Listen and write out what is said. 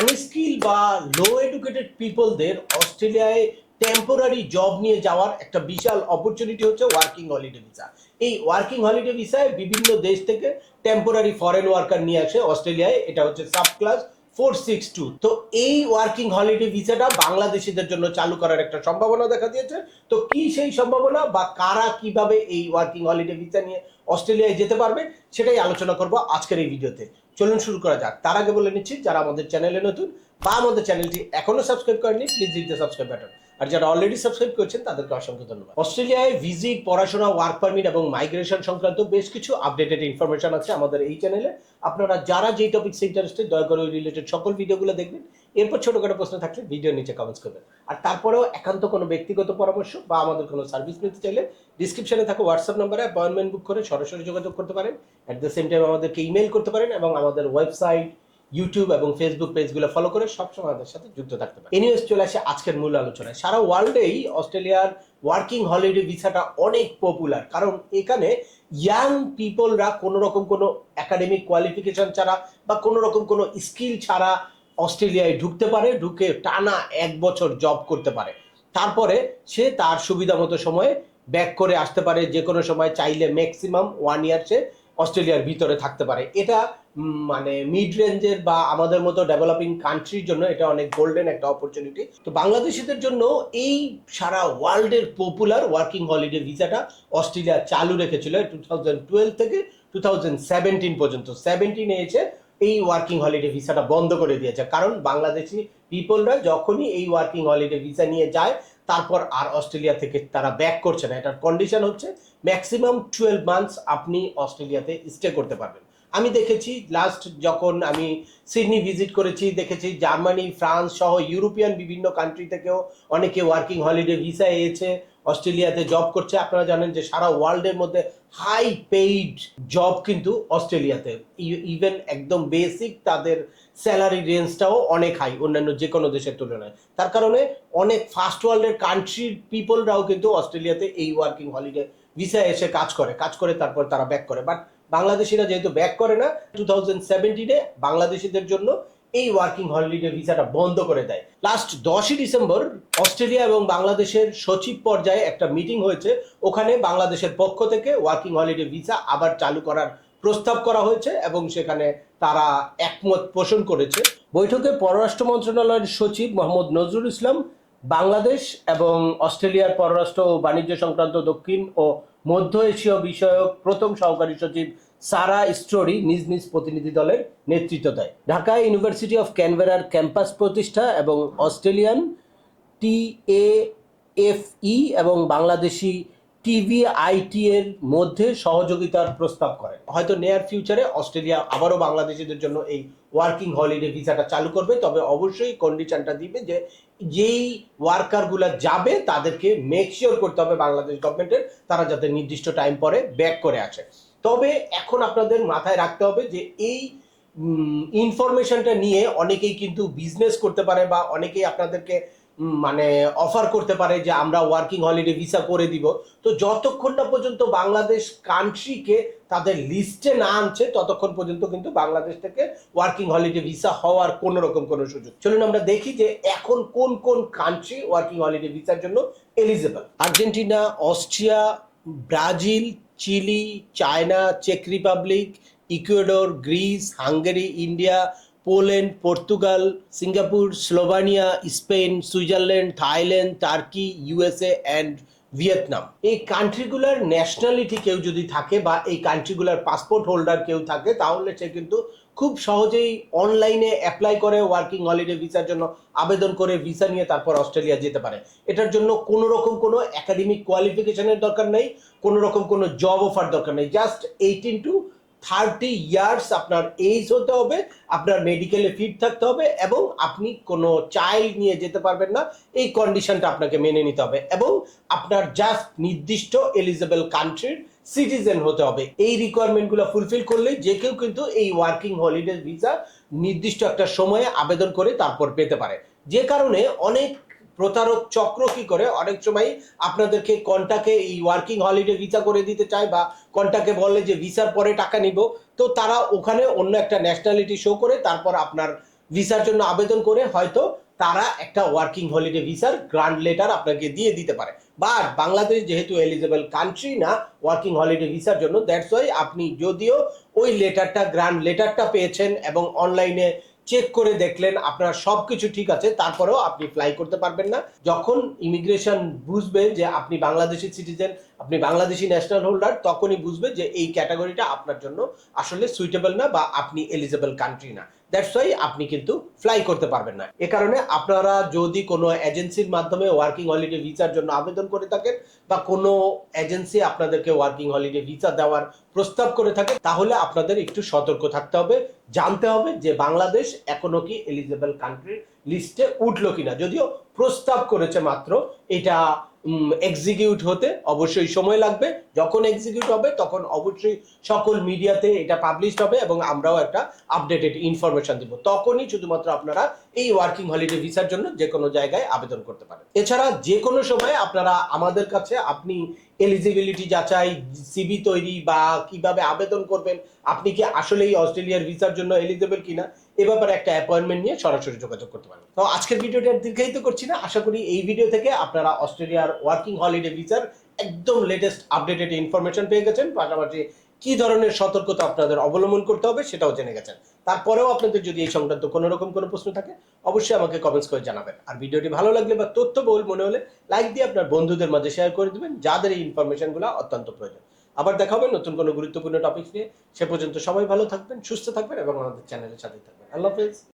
Unskilled বা লো educated পিপলদের অস্ট্রেলিয়ায় temporary job নিয়ে যাওয়ার একটা বিশাল অপরচুনিটি হচ্ছে ওয়ার্কিং হলিডে ভিসা। এই ওয়ার্কিং হলিডে ভিসায় বিভিন্ন দেশ থেকে টেম্পোরারি ফরেন ওয়ার্কার নিয়ে আসে অস্ট্রেলিয়ায়। এটা হচ্ছে সাব ক্লাস 462। তো এই ওয়ার্কিং হলিডে ভিসাটা বাংলাদেশিদের জন্য চালু করার একটা সম্ভাবনা দেখা দিয়েছে। তো কি সেই সম্ভাবনা বা কারা কিভাবে এই ওয়ার্কিং হলিডে ভিসা নিয়ে অস্ট্রেলিয়ায় যেতে পারবে সেটাই আলোচনা করব আজকের এই ভিডিওতে। চলুন শুরু করা যাক। তার আগে বলে নিচ্ছি, যারা আমাদের চ্যানেলে নতুন বা আমাদের চ্যানেলটি এখনো সাবস্ক্রাইব করেনি, please hit the subscribe button. আর যারা অলরেডি সাবস্ক্রাইব করেছেন তাদেরকে অসংখ্য ধন্যবাদ। অস্ট্রেলিয়ায় ভিজিট, পড়াশোনা, ওয়ার্ক পারমিট এবং মাইগ্রেশন সংক্রান্ত বেশ কিছু আপডেটেড ইনফরমেশন আছে আমাদের এই চ্যানেলে। আপনারা যারা যেই টপিকসে ইন্টারেস্টেড দয়া করে ওই রিলেটেড সকল ভিডিওগুলো দেখবেন। এরপর ছোটখাটো প্রশ্ন থাকলে ভিডিওর নিচে কমেন্টস করবেন। আর তারপরেও একান্ত কোনো ব্যক্তিগত পরামর্শ বা আমাদের কোনো সার্ভিস নিতে চাইলে ডিসক্রিপশনে থাকা হোয়াটসঅ্যাপ নম্বরে অ্যাপয়েন্টমেন্ট বুক করে সরাসরি যোগাযোগ করতে পারেন। অ্যাট দ্য সেম টাইম আমাদেরকে ইমেল করতে পারেন এবং আমাদের ওয়েবসাইট, ইউটিউব এবং ফেসবুক পেজগুলো ফলো করে সবসময় আমাদের সাথে যুক্ত থাকতে পারেন। এনিওয়েজ, চলে আসে আজকের মূল আলোচনায়। সারা ওয়ার্ল্ডেই অস্ট্রেলিয়ার ওয়ার্কিং হলিডে ভিসাটা অনেক পপুলার, কারণ এখানে ইয়াং পিপলরা কোনো রকম কোনো একাডেমিক কোয়ালিফিকেশন ছাড়া বা কোনো রকম কোনো স্কিল ছাড়া অস্ট্রেলিয়ায় ঢুকতে পারে, ঢুকে টানা 1 বছর জব করতে পারে। তারপরে সে তার সুবিধা মতো সময়ে ব্যাক করে আসতে পারে। যে কোনো সময় চাইলে ম্যাক্সিমাম 1 ইয়ার সে অস্ট্রেলিয়ার ভিতরে থাকতে পারে। এটা মানে মিড রেঞ্জের বা আমাদের মতো ডেভেলপিং কান্ট্রির জন্য এটা অনেক গোল্ডেন একটা অপরচুনিটি। তো বাংলাদেশিদের জন্য এই সারা ওয়ার্ল্ডের পপুলার ওয়ার্কিং হলিডে ভিসাটা অস্ট্রেলিয়া চালু রেখেছিল 2012 থেকে 2017 পর্যন্ত। 17-এ এসে এই ওয়ার্কিং হলিডে ভিসাটা বন্ধ করে দিয়েছে, কারণ বাংলাদেশি পিপলরা যখনই এই ওয়ার্কিং হলিডে ভিসা নিয়ে যায় তারপর আর অস্ট্রেলিয়া থেকে তারা ব্যাক করছে না। এটার কন্ডিশন হচ্ছে ম্যাক্সিমাম 12 মান্থস আপনি অস্ট্রেলিয়াতে স্টে করতে পারবেন। আমি দেখেছি লাস্ট যখন আমি সিডনি ভিজিট করেছি, দেখেছি জার্মানি, ফ্রান্স সহ ইউরোপিয়ান বিভিন্ন কান্ট্রি থেকেও অনেকে ওয়ার্কিং হলিডে ভিসা এসে অস্ট্রেলিয়াতে জব করছে। আপনারা জানেন যে সারা ওয়ার্ল্ডের মধ্যে হাই পেইড জব কিন্তু অস্ট্রেলিয়াতে, ইভেন একদম বেসিক তাদের স্যালারি রেঞ্জটাও অনেক হাই অন্যান্য যে কোনো দেশের তুলনায়। তার কারণে অনেক ফার্স্ট ওয়ার্ল্ডের কান্ট্রির পিপলরাও কিন্তু অস্ট্রেলিয়াতে এই ওয়ার্কিং হলিডে ভিসা এসে কাজ করে তারপর তারা ব্যাক করে। বাট বাংলাদেশিরা যেহেতু ব্যাক করে না, 2017-এ বাংলাদেশিদের জন্য এই ওয়ার্কিং হলিডে ভিসাটা বন্ধ করে দেয়। লাস্ট 10ই ডিসেম্বর অস্ট্রেলিয়া এবং বাংলাদেশের সচিব পর্যায়ে একটা মিটিং হয়েছে। ওখানে বাংলাদেশের পক্ষ থেকে ওয়ার্কিং হলিডে ভিসা আবার চালু করার প্রস্তাব করা হয়েছে এবং সেখানে তারা একমত পোষণ করেছে। বৈঠকে পররাষ্ট্র মন্ত্রণালয়ের সচিব মোহাম্মদ নজরুল ইসলাম, বাংলাদেশ এবং অস্ট্রেলিয়ার পররাষ্ট্র ও বাণিজ্য সংক্রান্ত দক্ষিণ ও মধ্য এশীয় বিষয়ক প্রথম সহকারী সচিব সারা স্টোরি নিজ নিজ প্রতিনিধি দলের নেতৃত্ব দেয়। ঢাকা ইউনিভার্সিটি অফ ক্যানবেরার ক্যাম্পাস প্রতিষ্ঠা এবং অস্ট্রেলিয়ান TAFE এবং বাংলাদেশি TVIT এর মধ্যে সহযোগিতার প্রস্তাব করে। হয়তো নিয়ার ফিউচারে অস্ট্রেলিয়া আবারও বাংলাদেশিদের জন্য এই ওয়ার্কিং হলিডে ভিসাটা চালু করবে, তবে অবশ্যই কন্ডিশনটা দিবে যে যেই ওয়ার্কারগুলো যাবে তাদেরকে মেক শিওর করতে হবে বাংলাদেশ গভর্নমেন্টের তারা যাতে নির্দিষ্ট টাইম পরে ব্যাক করে আসে। তবে এখন আপনাদের মাথায় রাখতে হবে যে এই ইনফরমেশনটা নিয়ে অনেকেই কিন্তু বিজনেস করতে পারে বা অনেকেই আপনাদেরকে মানে অফার করতে পারে যে আমরা ওয়ার্কিং হলিডে ভিসা করে দিব। তো যতক্ষণ না পর্যন্ত বাংলাদেশ কান্ট্রিকে তাদের লিস্টে না আনছে ততক্ষণ পর্যন্ত কিন্তু বাংলাদেশ থেকে ওয়ার্কিং হলিডে ভিসা হওয়ার কোনো রকম কোনো সুযোগ। চলুন আমরা দেখি যে এখন কোন কোন কান্ট্রি ওয়ার্কিং হলিডে ভিসার জন্য eligible. Argentina, Austria, Brazil, Chile, China, চেক Republic, Ecuador, Greece, Hungary, India, Poland, Portugal, Singapore, Slovenia, Spain, Switzerland, Thailand, Turkey, USA and Vietnam. এই কান্ট্রিগুলোর ন্যাশনালিটি কেউ যদি থাকে বা এই কান্ট্রিগুলোর পাসপোর্ট হোল্ডার কেউ থাকে তাহলে সে কিন্তু খুব সহজেই অনলাইনে অ্যাপ্লাই করে ওয়ার্কিং হলিডে ভিসার জন্য আবেদন করে ভিসা নিয়ে তারপর অস্ট্রেলিয়া যেতে পারে। এটার জন্য কোনো রকম কোনো একাডেমিক কোয়ালিফিকেশনের দরকার নেই, কোনো রকম কোনো জব অফার দরকার নেই। জাস্ট 18 to 30 ইয়ার্স আপনার এজ হতে হবে, আপনার মেডিকেলে ফিট থাকতে হবে এবং আপনি কোনো চাইল্ড নিয়ে যেতে পারবেন না, এই কন্ডিশনটা আপনাকে মেনে নিতে হবে এবং আপনার জাস্ট নির্দিষ্ট এলিজিবল কান্ট্রির সিটিজেন হতে হবে। এই রিকোয়ারমেন্টগুলো ফুলফিল করলে যে কেউ কিন্তু এই ওয়ার্কিং হলিডে ভিসা নির্দিষ্ট একটা সময়ে আবেদন করে তারপর পেতে পারে। যে কারণে অনেক প্রতারক চক্র কি করে অনেক সময় আপনাদেরকে কন্টাকে এই ওয়ার্কিং হলিডে ভিসা করে দিতে চায় বা কন্টাকে বলে যে ভিসার পরে টাকা নিব, তো তারা ওখানে অন্য একটা ন্যাশনালিটি শো করে তারপর আপনার ভিসার জন্য আবেদন করে হয়তো তারা একটা ওয়ার্কিং হলিডে ভিসার গ্রান্ট লেটার আপনাকে দিয়ে দিতে পারে। বাট বাংলাদেশ যেহেতু এলিজেবল কান্ট্রি না ওয়ার্কিং হলিডে ভিসার জন্য, দ্যাটস ওয়াই আপনি যদিও ওই লেটারটা গ্রান্ট লেটারটা পেয়েছেন এবং অনলাইনে চেক করে দেখলেন আপনার সবকিছু ঠিক আছে, তারপরেও আপনি ফ্লাই করতে পারবেন না। যখন ইমিগ্রেশন বুঝবে যে আপনি বাংলাদেশি সিটিজেন, আপনি বাংলাদেশি ন্যাশনাল হোল্ডার, তখনই বুঝবে যে এই ক্যাটাগরিটা আপনার জন্য আসলে সুইটেবল না বা আপনি এলিজেবল কান্ট্রি না। দ্যাটস ওয়াই আপনি কিন্তু ফ্লাই করতে পারবেন না। এ কারণে আপনারা যদি কোনো এজেন্সির মাধ্যমে ওয়ার্কিং হলিডে ভিসার জন্য আবেদন করে থাকেন বা কোনো এজেন্সি আপনাদেরকে ওয়ার্কিং হলিডে ভিসা দেওয়ার প্রস্তাব করে থাকে, তাহলে আপনাদের একটু সতর্ক থাকতে হবে, জানতে হবে যে বাংলাদেশ এখনো কি এলিজেবল কান্ট্রির লিস্টে উঠলো কিনা। যদিও প্রস্তাব করেছে মাত্র, এটা এক্সিকিউট হতে অবশ্যই সময় লাগবে। যখন এক্সিকিউট হবে তখন অবশ্যই সকল মিডিয়াতে এটা পাবলিশ হবে এবং আমরাও একটা আপডেটেড ইনফরমেশন দিব। তখনই শুধুমাত্র আপনারা এই ওয়ার্কিং হলিডে ভিসার জন্য যে কোনো জায়গায় আবেদন করতে পারেন। এছাড়া যে কোনো সময় আপনারা আমাদের কাছে আপনি এলিজিবিলিটি যাচাই, সিভি তৈরি বা কিভাবে আবেদন করবেন, আপনি কি আসলেই অস্ট্রেলিয়ার ভিসার জন্য এলিজিবল কিনা, এ ব্যাপারে একটা অ্যাপয়েন্টমেন্ট নিয়ে সরাসরি যোগাযোগ করতে পারেন। তো আজকের ভিডিওটা দীর্ঘায়িত করছি না, আশা করি এই ভিডিও থেকে আপনারা অস্ট্রেলিয়ার ওয়ার্কিং হলিডে ভিসার একদম লেটেস্ট আপডেটেড ইনফরমেশন পেয়ে গেছেন, পাশাপাশি কি ধরনের সতর্কতা আপনাদের অবলম্বন করতে হবে সেটাও জেনে গেছেন। তারপরেও আপনাদের যদি এই সংক্রান্ত কোনো রকম কোনো প্রশ্ন থাকে অবশ্যই আমাকে কমেন্টস করে জানাবেন। আর ভিডিওটি ভালো লাগলে বা তথ্যবহুল মনে হলে লাইক দিয়ে আপনার বন্ধুদের মাঝে শেয়ার করে দিবেন যাদের এই ইনফরমেশনগুলো অত্যন্ত প্রয়োজন। আবার দেখা হবে নতুন কোনো গুরুত্বপূর্ণ টপিক নিয়ে। সে পর্যন্ত সবাই ভালো থাকবেন, সুস্থ থাকবেন এবং আমাদের চ্যানেলের সাথে থাকবেন। আল্লাহ হাফেজ।